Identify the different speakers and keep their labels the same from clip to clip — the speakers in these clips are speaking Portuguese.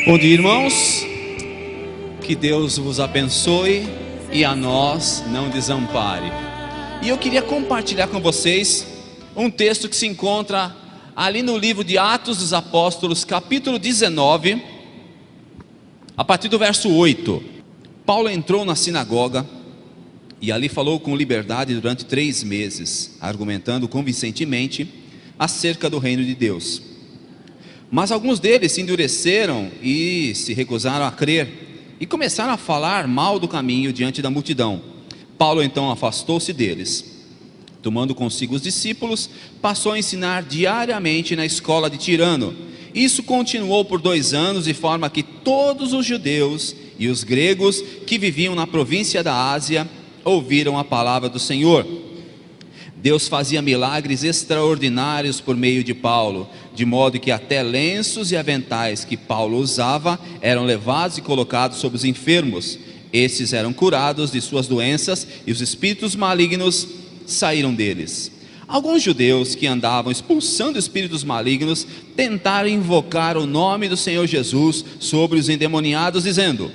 Speaker 1: Bom dia, irmãos, que Deus vos abençoe e a nós não desampare. E eu queria compartilhar com vocês um texto que se encontra ali no livro de Atos dos Apóstolos, capítulo 19, a partir do verso 8. Paulo entrou na sinagoga e ali falou com liberdade durante 3 meses, argumentando convincentemente acerca do reino de Deus. Mas alguns deles se endureceram e se recusaram a crer, e começaram a falar mal do caminho diante da multidão. Paulo então afastou-se deles. Tomando consigo os discípulos, passou a ensinar diariamente na escola de Tirano. Isso continuou por 2 anos, de forma que todos os judeus e os gregos que viviam na província da Ásia ouviram a palavra do Senhor. Deus fazia milagres extraordinários por meio de Paulo, de modo que até lenços e aventais que Paulo usava eram levados e colocados sobre os enfermos. Esses eram curados de suas doenças e os espíritos malignos saíram deles. Alguns judeus que andavam expulsando espíritos malignos tentaram invocar o nome do Senhor Jesus sobre os endemoniados, dizendo: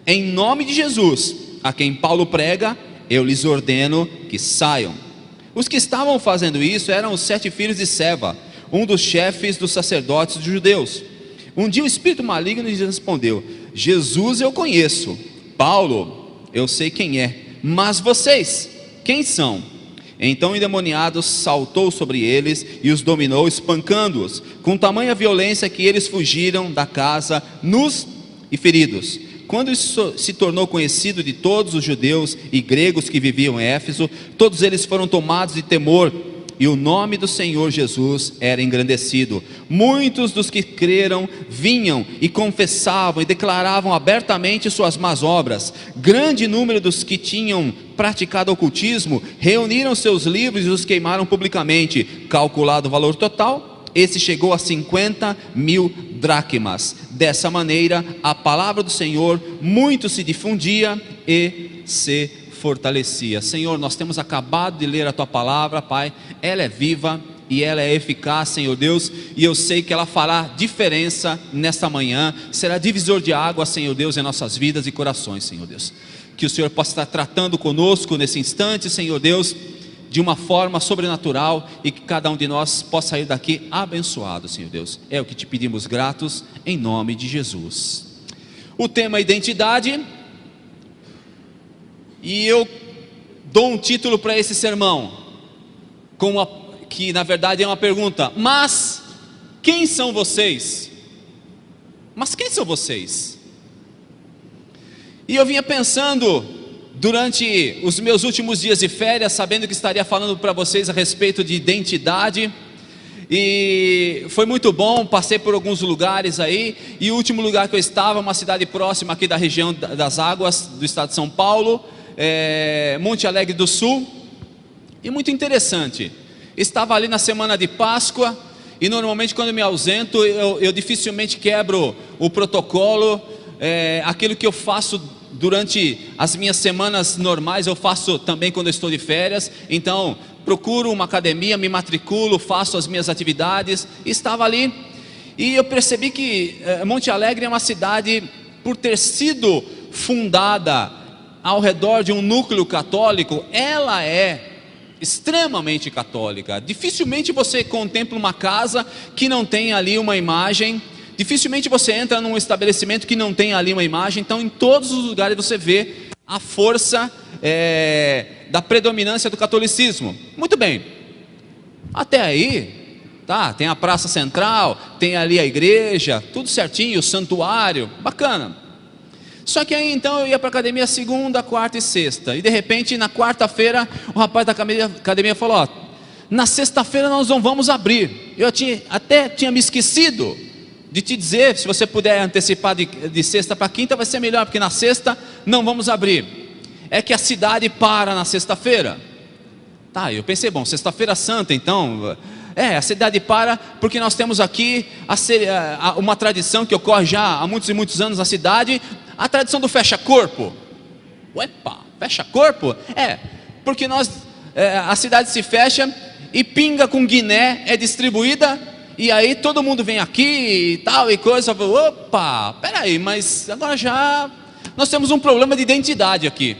Speaker 1: em nome de Jesus, a quem Paulo prega, eu lhes ordeno que saiam. Os que estavam fazendo isso eram os 7 filhos de Seva, um dos chefes dos sacerdotes dos judeus. Um dia o espírito maligno lhes respondeu: Jesus eu conheço, Paulo eu sei quem é, mas vocês, quem são? Então o endemoniado saltou sobre eles e os dominou, espancando-os com tamanha violência que eles fugiram da casa nus e feridos. Quando isso se tornou conhecido de todos os judeus e gregos que viviam em Éfeso, todos eles foram tomados de temor, e o nome do Senhor Jesus era engrandecido. Muitos dos que creram vinham e confessavam e declaravam abertamente suas más obras. Grande número dos que tinham praticado ocultismo reuniram seus livros e os queimaram publicamente. Calculado o valor total, esse chegou a 50.000 dracmas. Dessa maneira, a palavra do Senhor muito se difundia e se fortalecia. Senhor, nós temos acabado de ler a Tua palavra, Pai. Ela é viva e ela é eficaz, Senhor Deus, e eu sei que ela fará diferença nesta manhã, será divisor de água, Senhor Deus, em nossas vidas e corações, Senhor Deus. Que o Senhor possa estar tratando conosco nesse instante, Senhor Deus, de uma forma sobrenatural, e que cada um de nós possa sair daqui abençoado, Senhor Deus. É o que te pedimos gratos, em nome de Jesus. O tema é identidade, e eu dou um título para esse sermão, que na verdade é uma pergunta: mas quem são vocês? Mas quem são vocês? E eu vinha pensando durante os meus últimos dias de férias, sabendo que estaria falando para vocês a respeito de identidade, e foi muito bom. Passei por alguns lugares aí, e o último lugar que eu estava, uma cidade próxima aqui da região das Águas, do estado de São Paulo, Monte Alegre do Sul. E muito interessante, estava ali na semana de Páscoa, e normalmente quando eu me ausento, eu dificilmente quebro o protocolo. Aquilo que eu faço durante as minhas semanas normais, eu faço também quando eu estou de férias. Então procuro uma academia, me matriculo, faço as minhas atividades. Estava ali e eu percebi que Monte Alegre é uma cidade, por ter sido fundada ao redor de um núcleo católico, ela é extremamente católica. Dificilmente você contempla uma casa que não tem ali uma imagem. Dificilmente você entra num estabelecimento que não tem ali uma imagem. Então em todos os lugares você vê a força da predominância do catolicismo. Muito bem, até aí, tá, tem a praça central, tem ali a igreja, tudo certinho, o santuário, bacana. Só que aí então eu ia para a academia segunda, quarta e sexta, e de repente na quarta-feira o rapaz da academia falou: ó, na sexta-feira nós não vamos abrir. Eu até tinha me esquecido de te dizer, se você puder antecipar de sexta para quinta, vai ser melhor, porque na sexta não vamos abrir. É que a cidade para na sexta-feira. Tá, eu pensei, bom, sexta-feira santa, então, a cidade para, porque nós temos aqui uma tradição que ocorre já há muitos e muitos anos na cidade, a tradição do fecha-corpo. Uepa, fecha-corpo? Porque a cidade se fecha e pinga com Guiné é distribuída, e aí todo mundo vem aqui e tal e coisa. Opa, peraí, mas agora já nós temos um problema de identidade aqui.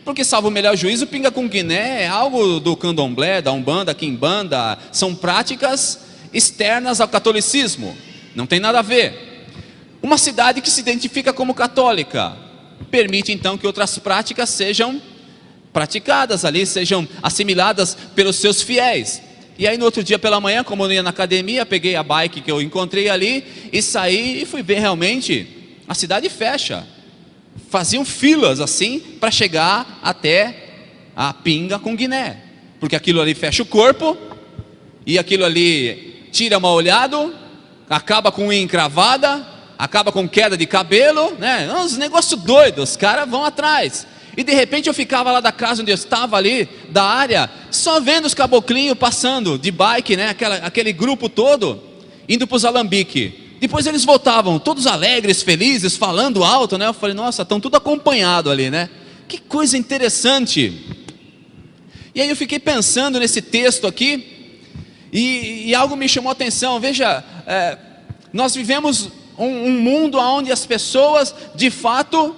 Speaker 1: Porque, salvo o melhor juízo, pinga com Guiné é algo do candomblé, da umbanda, quimbanda, são práticas externas ao catolicismo, não tem nada a ver. Uma cidade que se identifica como católica permite então que outras práticas sejam praticadas ali, sejam assimiladas pelos seus fiéis. E aí no outro dia pela manhã, como eu ia na academia, peguei a bike que eu encontrei ali e saí e fui ver realmente, a cidade fecha. Faziam filas assim para chegar até a pinga com Guiné, porque aquilo ali fecha o corpo e aquilo ali tira mal olhado, acaba com unha encravada, acaba com queda de cabelo, né? Uns negócios doidos, os caras vão atrás. E de repente eu ficava lá da casa onde eu estava ali, da área, só vendo os caboclinhos passando de bike, né? Aquele grupo todo indo para os alambiques. Depois eles voltavam, todos alegres, felizes, falando alto, né? Eu falei, nossa, estão tudo acompanhado ali, né? Que coisa interessante. E aí eu fiquei pensando nesse texto aqui, e algo me chamou a atenção. Veja, nós vivemos um mundo onde as pessoas, de fato,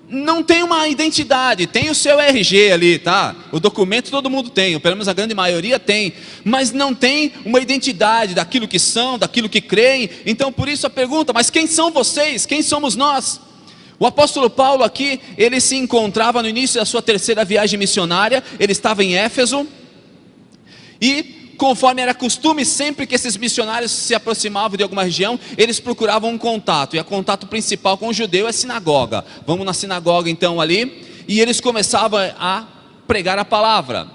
Speaker 1: não tem uma identidade, tem o seu RG ali, tá? O documento todo mundo tem, ou pelo menos a grande maioria tem, mas não tem uma identidade daquilo que são, daquilo que creem. Então por isso a pergunta, mas quem são vocês? Quem somos nós? O apóstolo Paulo aqui, ele se encontrava no início da sua terceira viagem missionária, ele estava em Éfeso, e conforme era costume, sempre que esses missionários se aproximavam de alguma região, eles procuravam um contato, e o contato principal com o judeu é sinagoga. Vamos na sinagoga então ali, e eles começavam a pregar a palavra.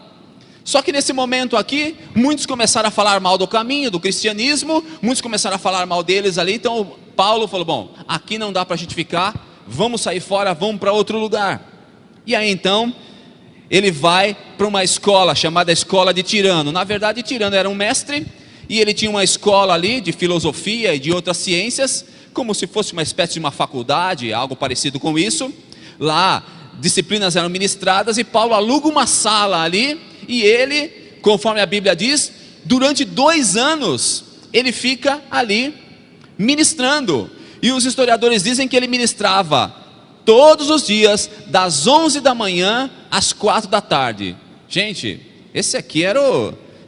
Speaker 1: Só que nesse momento aqui, muitos começaram a falar mal do caminho, do cristianismo, muitos começaram a falar mal deles ali. Então Paulo falou, bom, aqui não dá para a gente ficar, vamos sair fora, vamos para outro lugar. E aí então ele vai para uma escola chamada Escola de Tirano. Na verdade, Tirano era um mestre, e ele tinha uma escola ali de filosofia e de outras ciências, como se fosse uma espécie de uma faculdade, algo parecido com isso. Lá, disciplinas eram ministradas, e Paulo aluga uma sala ali, e ele, conforme a Bíblia diz, durante 2 anos, ele fica ali ministrando. E os historiadores dizem que ele ministrava todos os dias, das 11 da manhã às 4 da tarde. Gente, esse aqui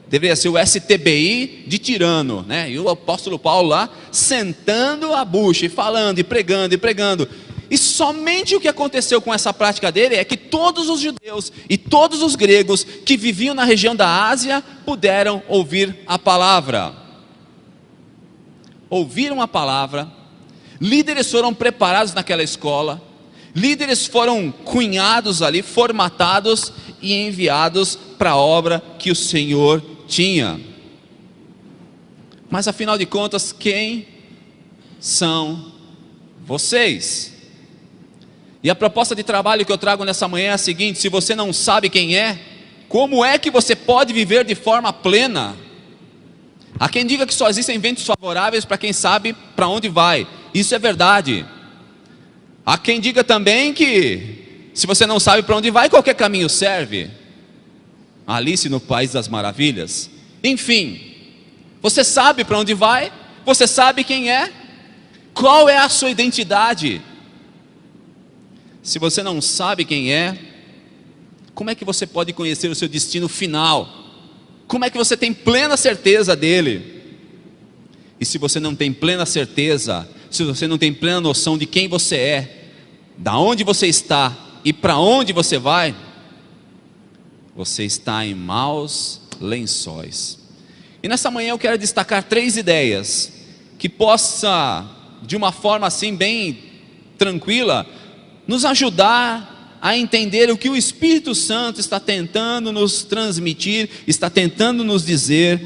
Speaker 1: deveria ser o STBI de Tirano, né? E o apóstolo Paulo lá, sentando a bucha, e falando, e pregando, e pregando. E somente o que aconteceu com essa prática dele é que todos os judeus e todos os gregos que viviam na região da Ásia puderam ouvir a palavra. Ouviram a palavra, líderes foram preparados naquela escola, líderes foram cunhados ali, formatados e enviados para a obra que o Senhor tinha. Mas afinal de contas, quem são vocês? E a proposta de trabalho que eu trago nessa manhã é a seguinte: se você não sabe quem é, como é que você pode viver de forma plena? Há quem diga que só existem ventos favoráveis para quem sabe para onde vai. Isso é verdade. Há quem diga também que se você não sabe para onde vai, qualquer caminho serve. Alice no País das Maravilhas. Enfim, você sabe para onde vai? Você sabe quem é? Qual é a sua identidade? Se você não sabe quem é, como é que você pode conhecer o seu destino final? Como é que você tem plena certeza dele? E se você não tem plena certeza, se você não tem plena noção de quem você é, da onde você está e para onde você vai, você está em maus lençóis. E nessa manhã eu quero destacar 3 ideias que possa, de uma forma assim bem tranquila, nos ajudar a entender o que o Espírito Santo está tentando nos transmitir, está tentando nos dizer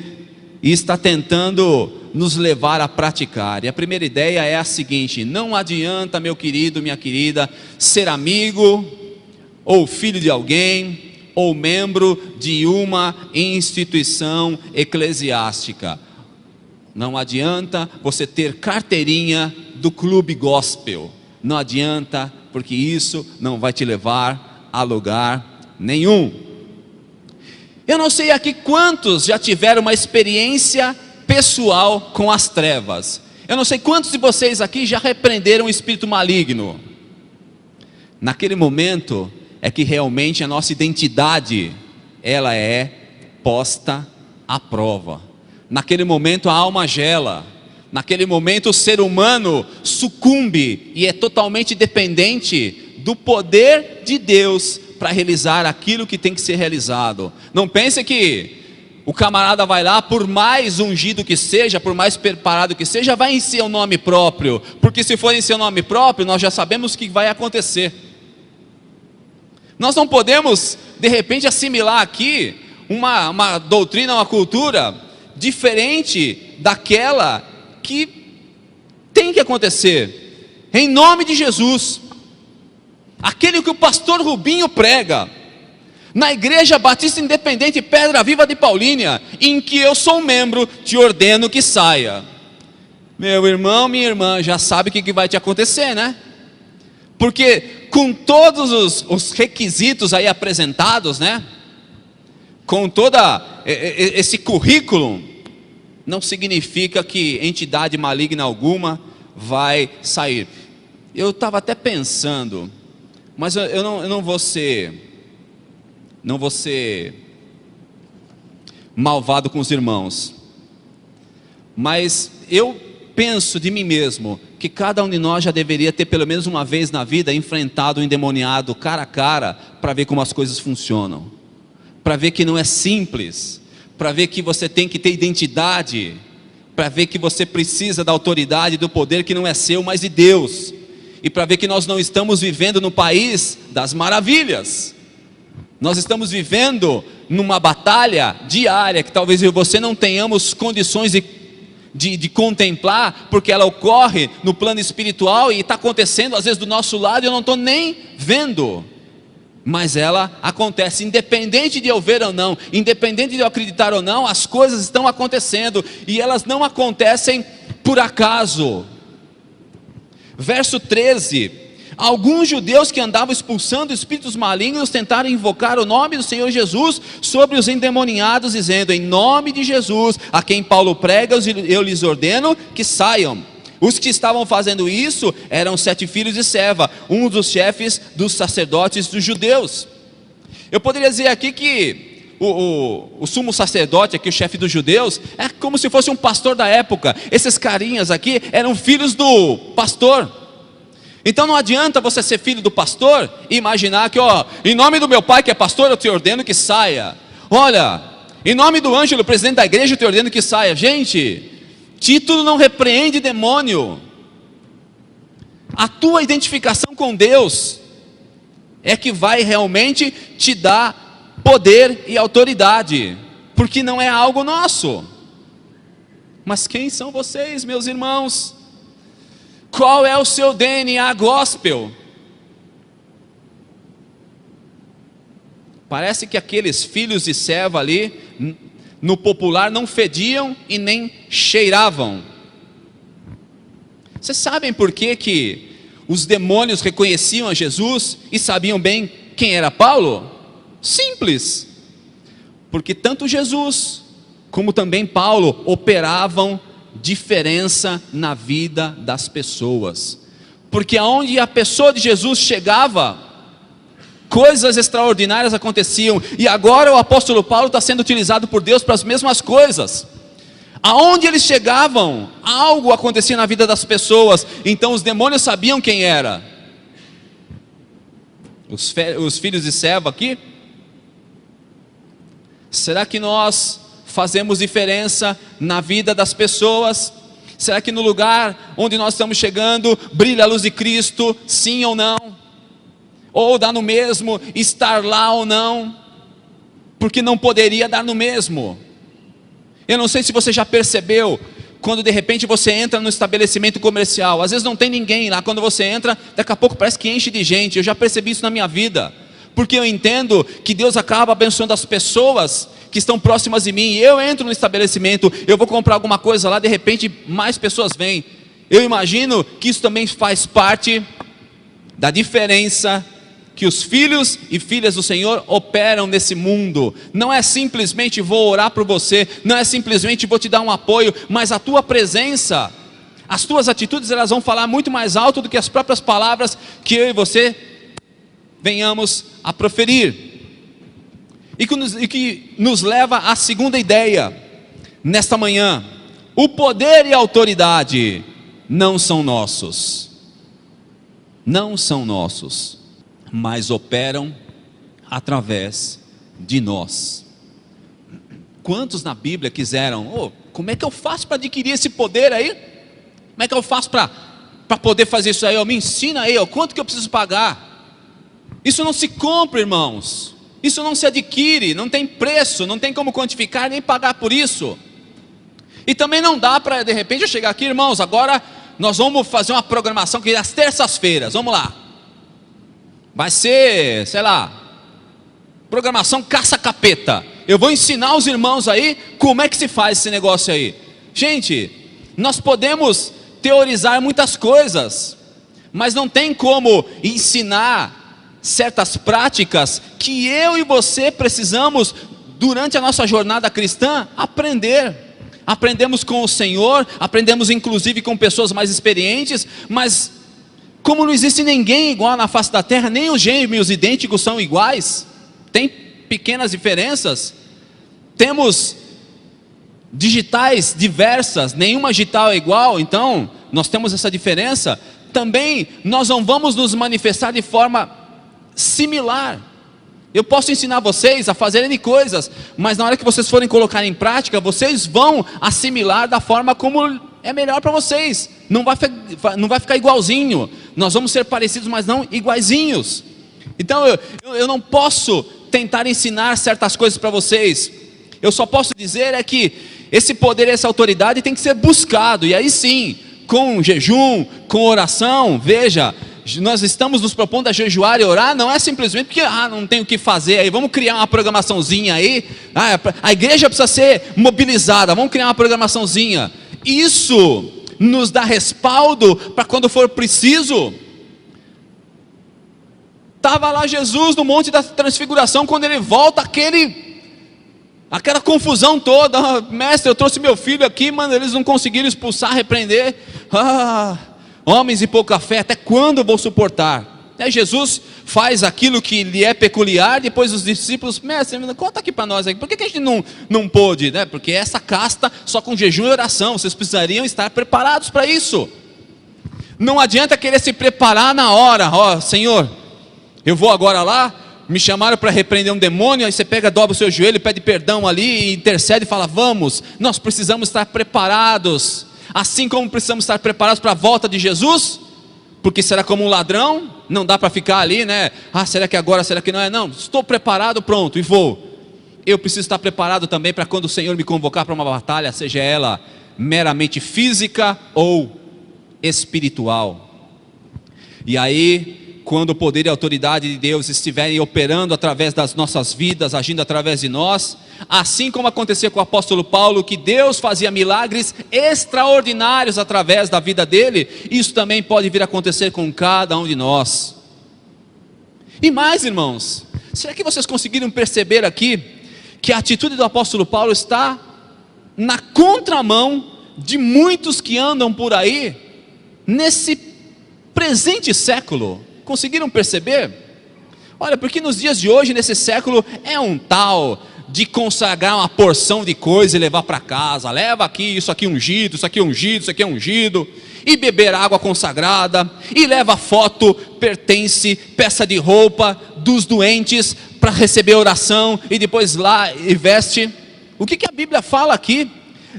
Speaker 1: e está tentando nos levar a praticar. E a primeira ideia é a seguinte: não adianta, meu querido, minha querida, ser amigo ou filho de alguém ou membro de uma instituição eclesiástica. Não adianta você ter carteirinha do clube gospel. Não adianta, porque isso não vai te levar a lugar nenhum. Eu não sei aqui quantos já tiveram uma experiência pessoal com as trevas. Eu não sei quantos de vocês aqui já repreenderam o espírito maligno. Naquele momento é que realmente a nossa identidade, ela é posta à prova. Naquele momento a alma gela. Naquele momento o ser humano sucumbe e é totalmente dependente do poder de Deus para realizar aquilo que tem que ser realizado. Não pense que o camarada vai lá, por mais ungido que seja, por mais preparado que seja, vai em seu nome próprio, porque se for em seu nome próprio, nós já sabemos o que vai acontecer. Nós não podemos, de repente, assimilar aqui uma doutrina, uma cultura diferente daquela que tem que acontecer. Em nome de Jesus, aquele que o pastor Rubinho prega, na Igreja Batista Independente Pedra Viva de Paulínia, em que eu sou membro, te ordeno que saia. Meu irmão, minha irmã, já sabe o que vai te acontecer, né? Porque com todos os requisitos aí apresentados, né? Com todo esse currículo, não significa que entidade maligna alguma vai sair. Eu estava até pensando, mas eu não vou ser malvado com os irmãos, mas eu penso de mim mesmo que cada um de nós já deveria ter pelo menos uma vez na vida enfrentado um endemoniado cara a cara, para ver como as coisas funcionam, para ver que não é simples, para ver que você tem que ter identidade, para ver que você precisa da autoridade, do poder que não é seu, mas de Deus, e para ver que nós não estamos vivendo no país das maravilhas. Nós estamos vivendo numa batalha diária que talvez eu e você não tenhamos condições de contemplar, porque ela ocorre no plano espiritual e está acontecendo às vezes do nosso lado e eu não estou nem vendo, mas ela acontece, independente de eu ver ou não, independente de eu acreditar ou não, as coisas estão acontecendo e elas não acontecem por acaso. Verso 13: alguns judeus que andavam expulsando espíritos malignos tentaram invocar o nome do Senhor Jesus sobre os endemoniados, dizendo: em nome de Jesus, a quem Paulo prega, eu lhes ordeno que saiam. Os que estavam fazendo isso eram 7 filhos de Seva, um dos chefes dos sacerdotes dos judeus. Eu poderia dizer aqui que o sumo sacerdote, aqui o chefe dos judeus, é como se fosse um pastor da época. Esses carinhas aqui eram filhos do pastor. Então não adianta você ser filho do pastor e imaginar que, em nome do meu pai que é pastor, eu te ordeno que saia. Olha, em nome do Ângelo, presidente da igreja, eu te ordeno que saia. Gente, título não repreende demônio. A tua identificação com Deus é que vai realmente te dar poder e autoridade, porque não é algo nosso. Mas quem são vocês, meus irmãos? Qual é o seu DNA gospel? Parece que aqueles filhos de Seva ali, no popular, não fediam e nem cheiravam. Vocês sabem por que os demônios reconheciam a Jesus e sabiam bem quem era Paulo? Simples. Porque tanto Jesus como também Paulo operavam diferença na vida das pessoas, porque aonde a pessoa de Jesus chegava, coisas extraordinárias aconteciam, e agora o apóstolo Paulo está sendo utilizado por Deus para as mesmas coisas. Aonde eles chegavam, algo acontecia na vida das pessoas, então os demônios sabiam quem era. Os filhos de Seva aqui, será que nós fazemos diferença na vida das pessoas? Será que no lugar onde nós estamos chegando brilha a luz de Cristo, sim ou não? Ou dá no mesmo estar lá ou não? Porque não poderia dar no mesmo. Eu não sei se você já percebeu, quando de repente você entra no estabelecimento comercial, às vezes não tem ninguém lá, quando você entra, daqui a pouco parece que enche de gente. Eu já percebi isso na minha vida, porque eu entendo que Deus acaba abençoando as pessoas que estão próximas de mim. Eu entro no estabelecimento, eu vou comprar alguma coisa lá, de repente mais pessoas vêm. Eu imagino que isso também faz parte da diferença que os filhos e filhas do Senhor operam nesse mundo. Não é simplesmente vou orar por você, não é simplesmente vou te dar um apoio, mas a tua presença, as tuas atitudes, elas vão falar muito mais alto do que as próprias palavras que eu e você venhamos a proferir. E que nos leva à segunda ideia nesta manhã: o poder e a autoridade não são nossos, não são nossos, mas operam através de nós. Quantos na Bíblia quiseram, como é que eu faço para adquirir esse poder aí? Como é que eu faço para poder fazer isso aí? Me ensina aí, quanto que eu preciso pagar? Isso não se compra, irmãos, isso não se adquire, não tem preço, não tem como quantificar nem pagar por isso. E também não dá para de repente eu chegar aqui, irmãos, agora nós vamos fazer uma programação que às terças-feiras, vamos lá, vai ser, sei lá, programação caça-capeta. Eu vou ensinar os irmãos aí como é que se faz esse negócio aí. Gente, nós podemos teorizar muitas coisas, mas não tem como ensinar certas práticas que eu e você precisamos, durante a nossa jornada cristã, aprender. Aprendemos com o Senhor, aprendemos inclusive com pessoas mais experientes, mas como não existe ninguém igual na face da terra, nem os gêmeos idênticos são iguais, tem pequenas diferenças, temos digitais diversas, nenhuma digital é igual, então nós temos essa diferença. Também nós não vamos nos manifestar de forma similar. Eu posso ensinar vocês a fazerem coisas, mas na hora que vocês forem colocar em prática, vocês vão assimilar da forma como é melhor para vocês. Não vai ficar igualzinho. Nós vamos ser parecidos, mas não iguaizinhos. Então eu não posso tentar ensinar certas coisas para vocês. Eu só posso dizer é que esse poder, essa autoridade tem que ser buscado. E aí sim, com jejum, com oração. Veja, nós estamos nos propondo a jejuar e orar, não é simplesmente porque não tem o que fazer, aí vamos criar uma programaçãozinha aí, a igreja precisa ser mobilizada, vamos criar uma programaçãozinha. Isso nos dá respaldo para quando for preciso. Estava lá Jesus no Monte da Transfiguração, quando ele volta, aquela confusão toda, mestre, eu trouxe meu filho aqui, mano, eles não conseguiram expulsar, repreender, homens de pouca fé, até quando eu vou suportar? Aí Jesus faz aquilo que lhe é peculiar, depois os discípulos, mestre, conta aqui para nós, por que a gente não pôde? Porque essa casta só com jejum e oração, vocês precisariam estar preparados para isso. Não adianta querer se preparar na hora, Senhor, eu vou agora lá, me chamaram para repreender um demônio, aí você pega, dobra o seu joelho, pede perdão ali, e intercede e fala, vamos, nós precisamos estar preparados. Assim como precisamos estar preparados para a volta de Jesus, porque será como um ladrão, não dá para ficar ali, né? Será que agora, será que não é? Não, estou preparado, pronto, e vou. Eu preciso estar preparado também para quando o Senhor me convocar para uma batalha, seja ela meramente física ou espiritual. E aí, quando o poder e a autoridade de Deus estiverem operando através das nossas vidas, agindo através de nós, assim como acontecia com o apóstolo Paulo, que Deus fazia milagres extraordinários através da vida dele, isso também pode vir a acontecer com cada um de nós. E mais, irmãos, será que vocês conseguiram perceber aqui que a atitude do apóstolo Paulo está na contramão de muitos que andam por aí nesse presente século? Conseguiram perceber? Olha, porque nos dias de hoje, nesse século, é um tal de consagrar uma porção de coisa e levar para casa. Leva aqui, isso aqui ungido, isso aqui ungido, isso aqui é ungido. E beber água consagrada. E leva foto, pertence, peça de roupa dos doentes para receber oração. E depois lá e veste. O que a Bíblia fala aqui?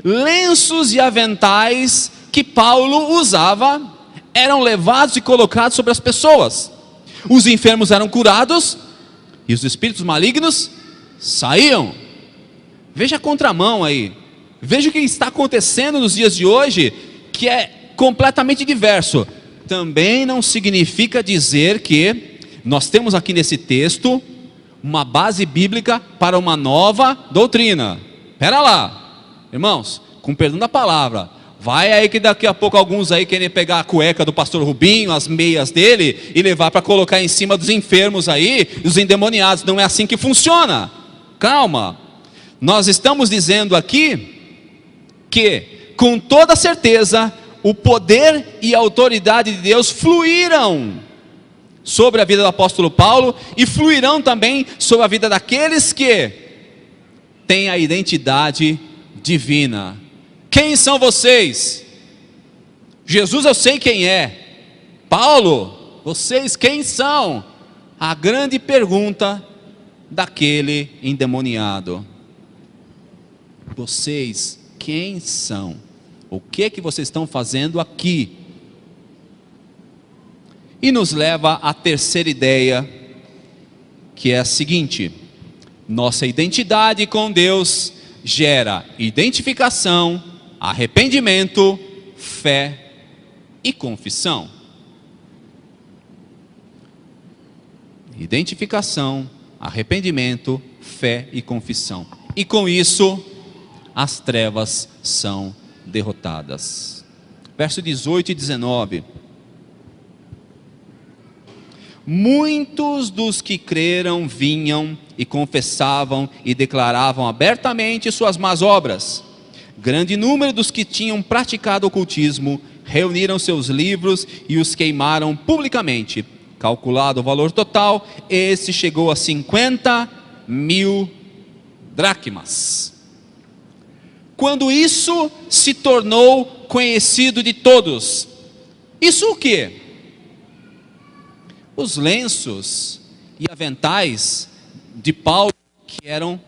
Speaker 1: Lenços e aventais que Paulo usava eram levados e colocados sobre as pessoas. Os enfermos eram curados e os espíritos malignos saíam. Veja a contramão aí. Veja o que está acontecendo nos dias de hoje, que é completamente diverso. Também não significa dizer que nós temos aqui nesse texto uma base bíblica para uma nova doutrina. Espera lá, irmãos, com perdão da palavra, Vai aí que daqui a pouco alguns aí querem pegar a cueca do pastor Rubinho, as meias dele, e levar para colocar em cima dos enfermos aí, dos endemoniados. Não é assim que funciona. Calma. Nós estamos dizendo aqui que, com toda certeza, o poder e a autoridade de Deus fluíram sobre a vida do apóstolo Paulo e fluirão também sobre a vida daqueles que têm a identidade divina. Quem são vocês? Jesus eu sei quem é. Paulo, vocês quem são? A grande pergunta daquele endemoniado. Vocês quem são? O que que vocês estão fazendo aqui? E nos leva à terceira ideia, que é a seguinte: nossa identidade com Deus gera identificação, arrependimento, fé e confissão. Identificação, arrependimento, fé e confissão. E com isso, as trevas são derrotadas. Verso 18 e 19. Muitos dos que creram vinham e confessavam e declaravam abertamente suas más obras. Grande número dos que tinham praticado ocultismo reuniram seus livros e os queimaram publicamente. Calculado o valor total, esse chegou a 50.000 dracmas. Quando isso se tornou conhecido de todos, isso o quê? Os lenços e aventais de Paulo que eram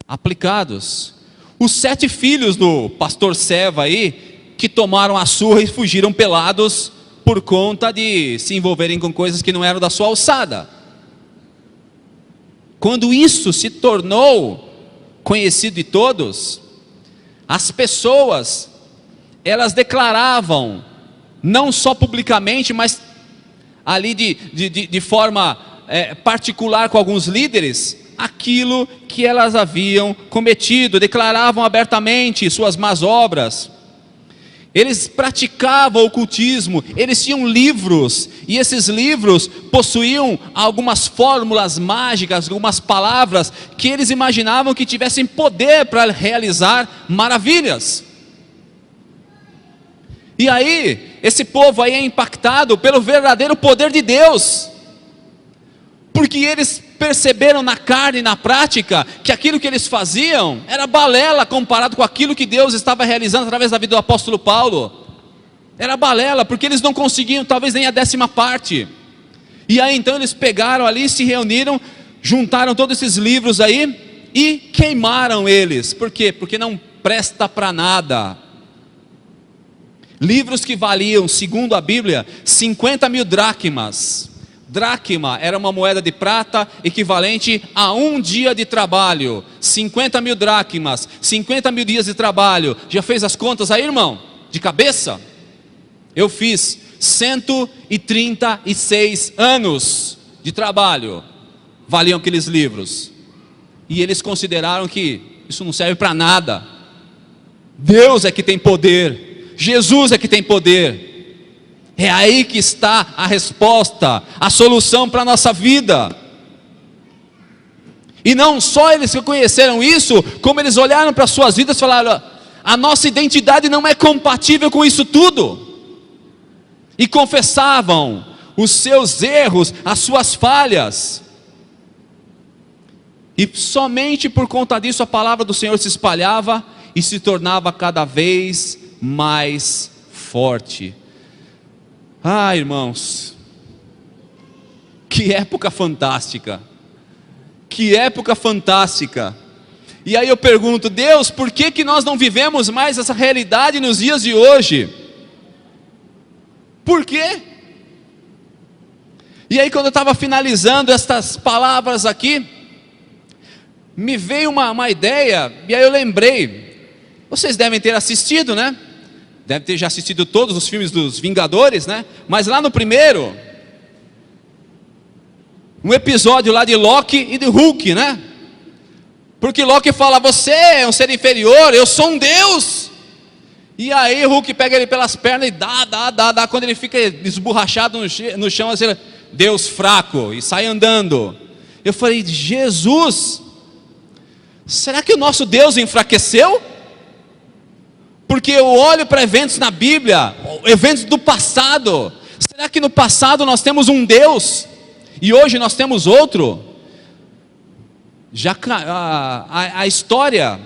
Speaker 1: aplicados. Os 7 filhos do pastor Seva aí, que tomaram a surra e fugiram pelados por conta de se envolverem com coisas que não eram da sua alçada. Quando isso se tornou conhecido de todos, as pessoas, elas declaravam, não só publicamente, mas ali de forma particular com alguns líderes, aquilo que elas haviam cometido, declaravam abertamente suas más obras. Eles praticavam o ocultismo, eles tinham livros, e esses livros possuíam algumas fórmulas mágicas, algumas palavras, que eles imaginavam que tivessem poder para realizar maravilhas. E aí, esse povo aí é impactado pelo verdadeiro poder de Deus, porque eles perceberam na carne e na prática, que aquilo que eles faziam, era balela comparado com aquilo que Deus estava realizando através da vida do apóstolo Paulo. Era balela, porque eles não conseguiam talvez nem a 10ª parte. E aí então eles pegaram ali, se reuniram, juntaram todos esses livros aí, e queimaram eles. Por quê? Porque não presta para nada. Livros que valiam, segundo a Bíblia, 50.000 dracmas. Dracma era uma moeda de prata equivalente a 1 dia de trabalho. 50.000 dracmas, 50.000 dias de trabalho. Já fez as contas aí, irmão? De cabeça? Eu fiz 136 anos de trabalho valiam aqueles livros. E eles consideraram que isso não serve para nada. Deus é que tem poder, Jesus é que tem poder. É aí que está a resposta, a solução para a nossa vida. E não só eles que conheceram isso, como eles olharam para suas vidas e falaram: a nossa identidade não é compatível com isso tudo. E confessavam os seus erros, as suas falhas. E somente por conta disso a palavra do Senhor se espalhava e se tornava cada vez mais forte. Ah, irmãos, que época fantástica, que época fantástica. E aí eu pergunto: Deus, por que nós não vivemos mais essa realidade nos dias de hoje? Por quê? E aí quando eu estava finalizando estas palavras aqui, me veio uma ideia, e aí eu lembrei, vocês devem ter assistido, né? Deve ter já assistido todos os filmes dos Vingadores, né? Mas lá no primeiro, um episódio lá de Loki e de Hulk, né? Porque Loki fala: você é um ser inferior, eu sou um Deus. E aí Hulk pega ele pelas pernas e dá. Quando ele fica esborrachado no chão, assim, Deus fraco, e sai andando. Eu falei, Jesus, será que o nosso Deus enfraqueceu? Porque eu olho para eventos na Bíblia, eventos do passado. Será que no passado nós temos um Deus e hoje nós temos outro? A história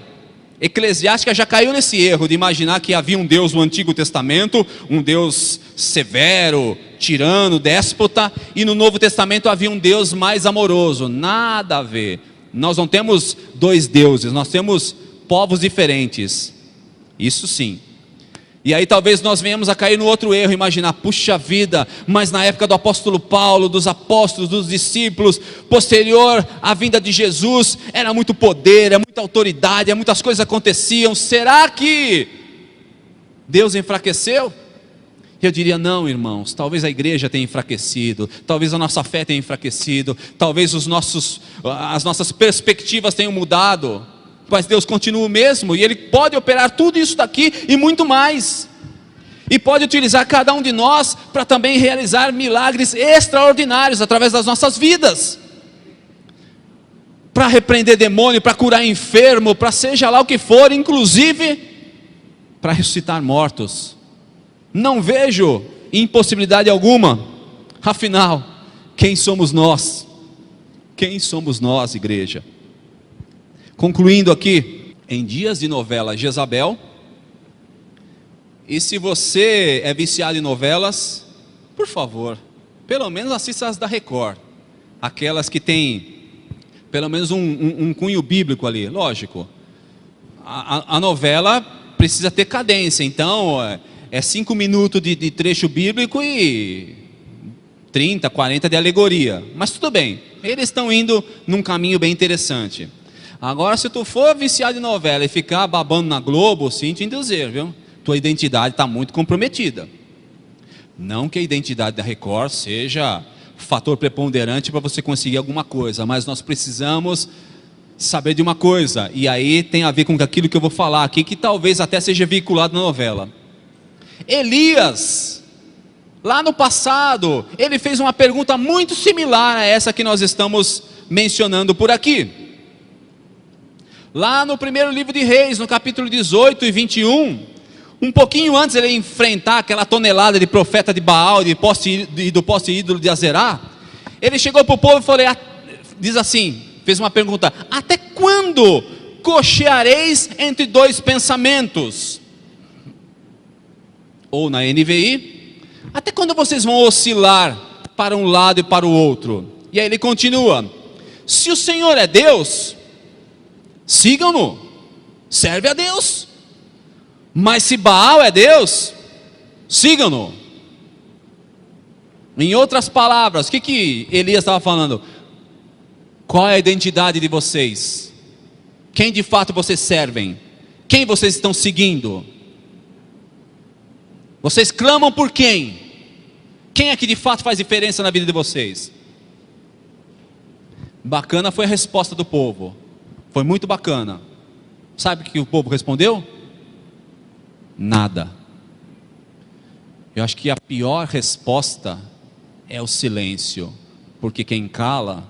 Speaker 1: eclesiástica já caiu nesse erro de imaginar que havia um Deus no Antigo Testamento, um Deus severo, tirano, déspota, e no Novo Testamento havia um Deus mais amoroso. Nada a ver. Nós não temos dois deuses, nós temos povos diferentes. Isso sim. E aí talvez nós venhamos a cair no outro erro, imaginar, puxa vida, mas na época do apóstolo Paulo, dos apóstolos, dos discípulos, posterior à vinda de Jesus, era muito poder, é muita autoridade, muitas coisas aconteciam. Será que Deus enfraqueceu? Eu diria, não, irmãos, talvez a igreja tenha enfraquecido, talvez a nossa fé tenha enfraquecido, talvez as nossas perspectivas tenham mudado, mas Deus continua o mesmo, e Ele pode operar tudo isso daqui e muito mais, e pode utilizar cada um de nós para também realizar milagres extraordinários através das nossas vidas, para repreender demônio, para curar enfermo, para seja lá o que for, inclusive para ressuscitar mortos. Não vejo impossibilidade alguma. Afinal, quem somos nós? Quem somos nós, igreja? Concluindo aqui, em dias de novela Jezabel, e se você é viciado em novelas, por favor, pelo menos assista as da Record, aquelas que tem pelo menos um cunho bíblico ali, lógico. A novela precisa ter cadência, então é 5 minutos de trecho bíblico e 30, 40 de alegoria, mas tudo bem, eles estão indo num caminho bem interessante. Agora, se tu for viciado em novela e ficar babando na Globo, sinto em dizer, viu? Tua identidade está muito comprometida. Não que a identidade da Record seja fator preponderante para você conseguir alguma coisa, mas nós precisamos saber de uma coisa, e aí tem a ver com aquilo que eu vou falar aqui, que talvez até seja veiculado na novela. Elias, lá no passado, ele fez uma pergunta muito similar a essa que nós estamos mencionando por aqui. Lá no primeiro livro de Reis, no capítulo 18 e 21, um pouquinho antes de ele enfrentar aquela tonelada de profeta de Baal e do poste ídolo de Azerá, ele chegou para o povo e falou, diz assim, fez uma pergunta, até quando cocheareis entre dois pensamentos? Ou na NVI, até quando vocês vão oscilar para um lado e para o outro? E aí ele continua, se o Senhor é Deus, sigam-no, serve a Deus. Mas se Baal é Deus, sigam-no. Em outras palavras, o que Elias estava falando? Qual é a identidade de vocês? Quem de fato vocês servem? Quem vocês estão seguindo? Vocês clamam por quem? Quem é que de fato faz diferença na vida de vocês? Bacana foi a resposta do povo. Foi muito bacana. Sabe o que o povo respondeu? Nada. Eu acho que a pior resposta é o silêncio, porque quem cala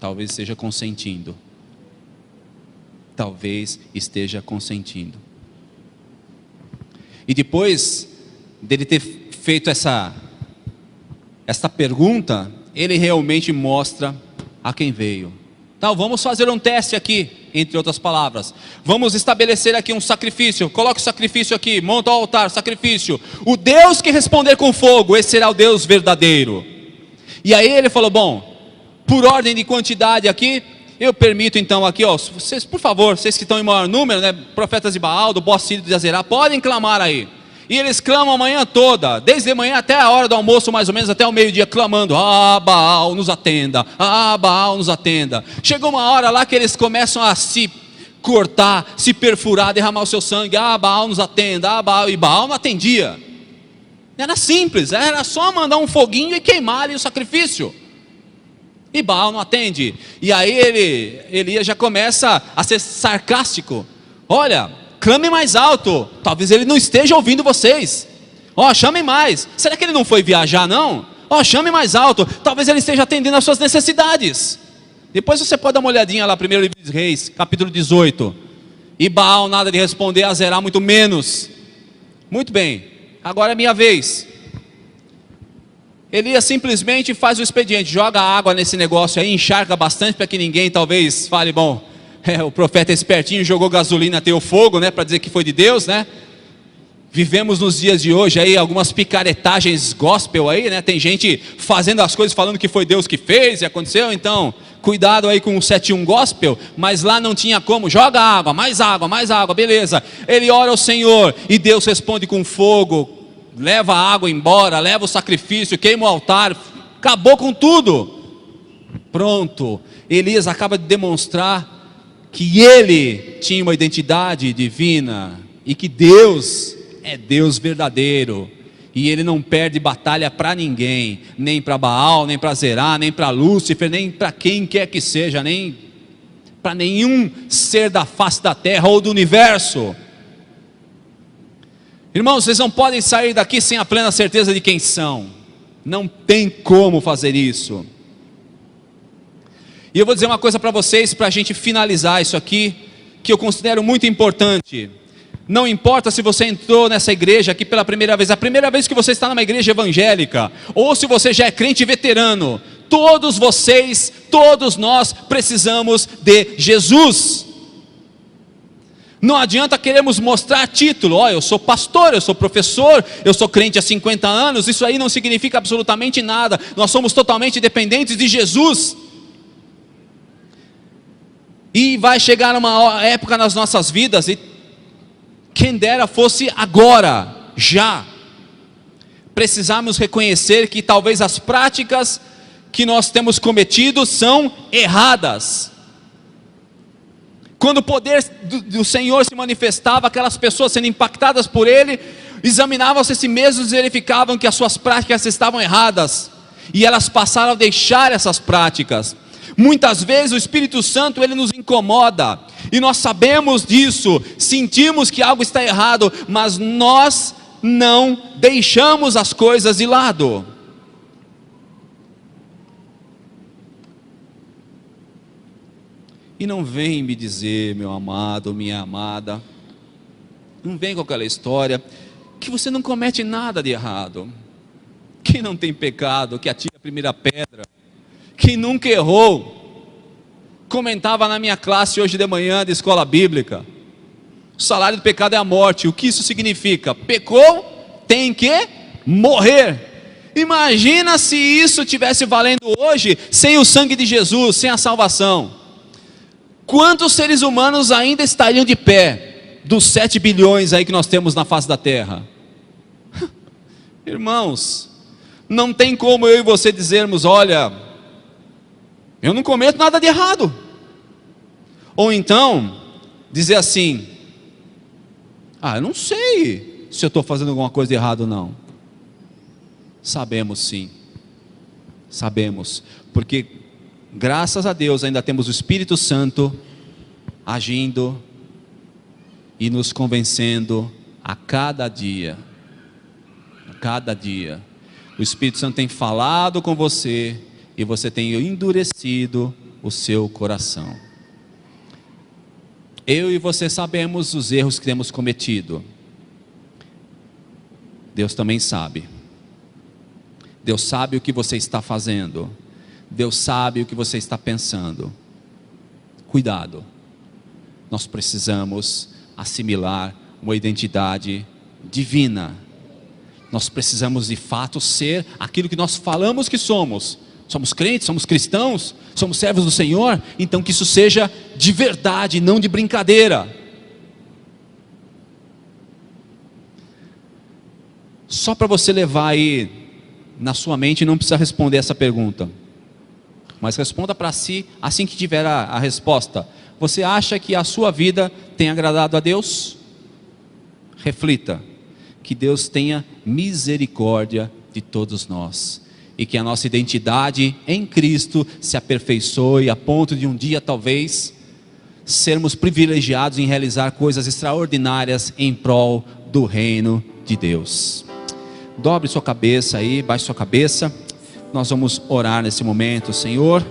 Speaker 1: talvez esteja consentindo. Talvez esteja consentindo. E depois dele ter feito esta pergunta, ele realmente mostra a quem veio. Então vamos fazer um teste aqui, entre outras palavras. Vamos estabelecer aqui um sacrifício. Coloque o sacrifício aqui, monta o altar, sacrifício. O Deus que responder com fogo, esse será o Deus verdadeiro. E aí ele falou, bom, por ordem de quantidade aqui, eu permito então aqui, ó, vocês, por favor, vocês que estão em maior número, né, profetas de Baal, do poste ídolo de Azerá, podem clamar aí. E eles clamam a manhã toda, desde a manhã até a hora do almoço, mais ou menos até o meio-dia, clamando, ah, Baal, nos atenda, ah, Baal, nos atenda. Chegou uma hora lá que eles começam a se cortar, se perfurar, derramar o seu sangue, ah, Baal, nos atenda, ah, Baal, e Baal não atendia. Era simples, era só mandar um foguinho e queimar ali o sacrifício. E Baal não atende. E aí Elias já começa a ser sarcástico. Olha, clame mais alto. Talvez ele não esteja ouvindo vocês. Chame mais. Será que ele não foi viajar não? Chame mais alto. Talvez ele esteja atendendo às suas necessidades. Depois você pode dar uma olhadinha lá, 1 livro de Reis, capítulo 18. E Baal nada de responder, a Zerá muito menos. Muito bem, agora é minha vez. Elias simplesmente faz o expediente, joga água nesse negócio aí, encharca bastante para que ninguém talvez fale, bom, o profeta é espertinho, jogou gasolina até o fogo, né, para dizer que foi de Deus, né? Vivemos nos dias de hoje aí algumas picaretagens gospel aí, né? Tem gente fazendo as coisas falando que foi Deus que fez e aconteceu, então cuidado aí com o 71 gospel, mas lá não tinha como, joga água, beleza. Ele ora ao Senhor e Deus responde com fogo, leva a água embora, leva o sacrifício, queima o altar, acabou com tudo. Pronto, Elias acaba de demonstrar que ele tinha uma identidade divina e que Deus é Deus verdadeiro, e ele não perde batalha para ninguém, nem para Baal, nem para Zerá, nem para Lúcifer, nem para quem quer que seja, nem para nenhum ser da face da terra ou do universo. Irmãos, vocês não podem sair daqui sem a plena certeza de quem são, não tem como fazer isso. E eu vou dizer uma coisa para vocês, para a gente finalizar isso aqui, que eu considero muito importante. Não importa se você entrou nessa igreja aqui pela primeira vez, a primeira vez que você está numa igreja evangélica, ou se você já é crente veterano, todos vocês, todos nós precisamos de Jesus. Não adianta queremos mostrar título, eu sou pastor, eu sou professor, eu sou crente há 50 anos, isso aí não significa absolutamente nada, nós somos totalmente dependentes de Jesus. E vai chegar uma época nas nossas vidas, e quem dera fosse agora, já, precisamos reconhecer que talvez as práticas que nós temos cometido são erradas. Quando o poder do Senhor se manifestava, aquelas pessoas sendo impactadas por Ele, examinavam-se a si mesmos e verificavam que as suas práticas estavam erradas, e elas passaram a deixar essas práticas. Muitas vezes o Espírito Santo, ele nos incomoda, e nós sabemos disso, sentimos que algo está errado, mas nós não deixamos as coisas de lado. E não vem me dizer, meu amado, minha amada, não vem com aquela história, que você não comete nada de errado. Quem não tem pecado, que atire a primeira pedra. Quem nunca errou. Comentava na minha classe hoje de manhã de escola bíblica, o salário do pecado é a morte. O que isso significa? Pecou, tem que morrer. Imagina se isso tivesse valendo hoje, sem o sangue de Jesus, sem a salvação. Quantos seres humanos ainda estariam de pé, dos 7 bilhões aí que nós temos na face da terra? Irmãos, não tem como eu e você dizermos, olha, eu não cometo nada de errado. Ou então, dizer assim, eu não sei se eu estou fazendo alguma coisa de errado ou não. Sabemos sim, sabemos, porque graças a Deus ainda temos o Espírito Santo agindo e nos convencendo a cada dia. A cada dia. O Espírito Santo tem falado com você e você tem endurecido o seu coração. Eu e você sabemos os erros que temos cometido. Deus também sabe. Deus sabe o que você está fazendo. Deus sabe o que você está pensando. Cuidado. Nós precisamos assimilar uma identidade divina. Nós precisamos de fato ser aquilo que nós falamos que somos. Somos crentes, somos cristãos, somos servos do Senhor. Então que isso seja de verdade, não de brincadeira. Só para você levar aí na sua mente, não precisa responder essa pergunta, mas responda para si assim que tiver a resposta. Você acha que a sua vida tem agradado a Deus? Reflita. Que Deus tenha misericórdia de todos nós, e que a nossa identidade em Cristo se aperfeiçoe a ponto de um dia talvez sermos privilegiados em realizar coisas extraordinárias em prol do reino de Deus. Dobre sua cabeça aí, baixe sua cabeça. Nós vamos orar nesse momento. Senhor,